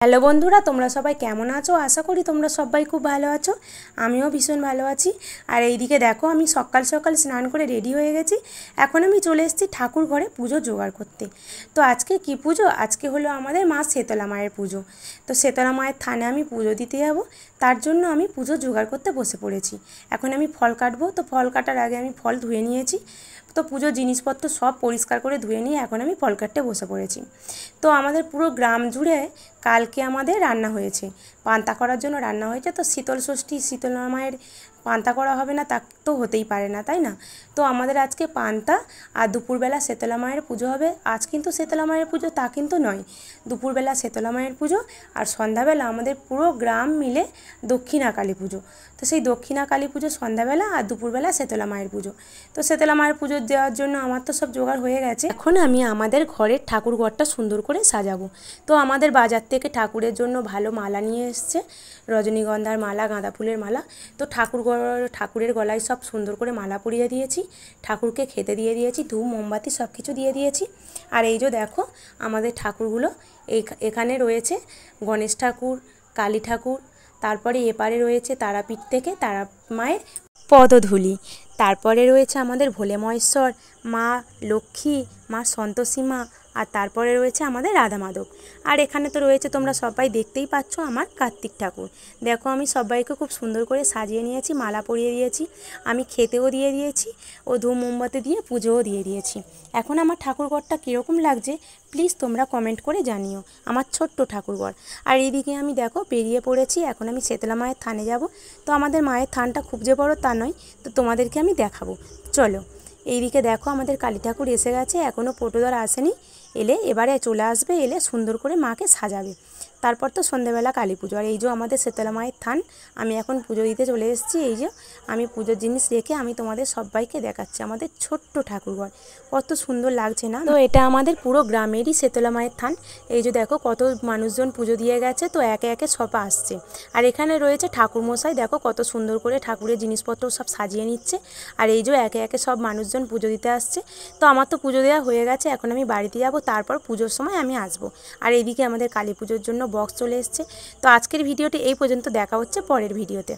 Hello বন্ধুরা, তোমরা সবাই কেমন আছো? আশা করি তোমরা সবাই খুব ভালো আছো। আমিও ভীষণ ভালো আছি। আর এইদিকে দেখো, আমি সকাল সকাল স্নান করে রেডি হয়ে গেছি। এখন আমি চলে এসেছি ঠাকুর ঘরে পুজো জোগাড় করতে। তো আজকে কি পুজো? আজকে হলো আমাদের মা শীতলা মায়ের পুজো। তো শীতলা মায়ের থানে আমি পুজো দিতে যাব, তার জন্য আমি পুজো জোগাড় করতে বসে পড়েছি। এখন আমি ফল কাটবো। তো ফল কাটার আগে আমি ফল ধুয়ে নিয়েছি। তো পুজোর জিনিসপত্র সব পরিষ্কার করে ধুয়ে নিয়ে এখন আমি ফল কাটতে বসে পড়েছি। তো আমাদের পুরো গ্রাম জুড়ে কালকে আমাদের রান্না হয়েছে, পান্তা করার জন্য রান্না হয়েছে। তো শীতল ষষ্ঠী, শীতলা মায়ের পান্তা করা হবে না তা তো হতেই পারে না, তাই না? তো আমাদের আজকে পান্তা, আর দুপুরবেলা শীতলা মায়ের পুজো হবে। আজ কিন্তু শীতলা মায়ের পুজো তা কিন্তু নয়, দুপুরবেলা শীতলা মায়ের পুজো, আর সন্ধ্যাবেলা আমাদের পুরো গ্রাম মিলে দক্ষিণা কালী পুজো। তো সেই দক্ষিণা কালী পুজো সন্ধ্যাবেলা, আর দুপুরবেলা শীতলা মায়ের পুজো। তো শীতলা মায়ের পুজো দেওয়ার জন্য আমার তো সব জোগাড় হয়ে গেছে। এখন আমি আমাদের ঘরের ঠাকুর ঘরটা সুন্দর করে সাজাবো। তো আমাদের বাজার থেকে ঠাকুরের জন্য ভালো মালা নিয়ে এসছে, রজনীগন্ধার মালা, গাঁদা ফুলের মালা। তো ঠাকুরের গলায় সব সুন্দর করে মালা পরিয়ে দিয়েছি, ঠাকুরকে খেতে দিয়ে দিয়েছি, ধূপ মোমবাতি সব কিছু দিয়ে দিয়েছি। আর এই যে দেখো আমাদের ঠাকুরগুলো, এখানে রয়েছে গণেশ ঠাকুর, কালী ঠাকুর, তারপরে এপারে রয়েছে তারাপীঠ থেকে তারা মায়ের পদধূলি, তারপরে রয়েছে আমাদের ভোলে মহেশ্বর, মা লক্ষ্মী, মা সন্তোষী মা, আর তারপরে রয়েছে আমাদের রাধা মাধব। আর এখানে তো রয়েছে, তোমরা সবাই দেখতেই পাচ্ছ, আমার কার্তিক ঠাকুর। দেখো আমি সবাইকে খুব সুন্দর করে সাজিয়ে নিয়েছি, মালা পরিয়ে দিয়েছি, আমি খেতেও দিয়ে দিয়েছি, ও ধূপ মোমবাতি দিয়ে পুজোও দিয়ে দিয়েছি। এখন আমার ঠাকুরঘরটা কীরকম লাগছে প্লিজ তোমরা কমেন্ট করে জানিও, আমার ছোট্ট ঠাকুরঘর। আর এইদিকে আমি দেখো বেরিয়ে পড়েছি, এখন আমি শীতলা মায়ের থানে যাব। তো আমাদের মায়ের থানটা খুব যে বড় তা নয়, তো তোমাদেরকে আমি দেখাবো, চলো। এইদিকে দেখো আমাদের কালী ঠাকুর এসে গেছে, এখনও পটুদার আসেনি, এলে এবারে চলে আসবে, এলে সুন্দর করে মাকে সাজাবে। তারপর তো সন্ধ্যেবেলা কালী পুজো। আর এই যে আমাদের শীতলা মায়ের থান, আমি এখন পুজো দিতে চলে এসেছি। এই যে আমি পুজোর জিনিস রেখে আমি তোমাদের সবাইকে দেখাচ্ছি আমাদের ছোট্ট ঠাকুরঘর, কত সুন্দর লাগছে না? তো এটা আমাদের পুরো গ্রামেরই শীতলা মায়ের থান। এই যে দেখো কত মানুষজন পুজো দিয়ে গেছে, তো একে একে সব আসছে। আর এখানে রয়েছে ঠাকুরমশাই, দেখো কত সুন্দর করে ঠাকুরের জিনিসপত্র সব সাজিয়ে নিচ্ছে। আর এই যে একে একে সব মানুষজন পুজো দিতে আসছে। তো আমার তো পুজো দেওয়া হয়ে গেছে, এখন আমি বাড়িতে যাব, তারপর পুজোর সময় আমি আসবো। আর এইদিকে আমাদের কালী পুজোর জন্য বক্স চলে এসছে। তো আজকের ভিডিওটি এই পর্যন্ত, দেখা হচ্ছে পরের ভিডিওতে।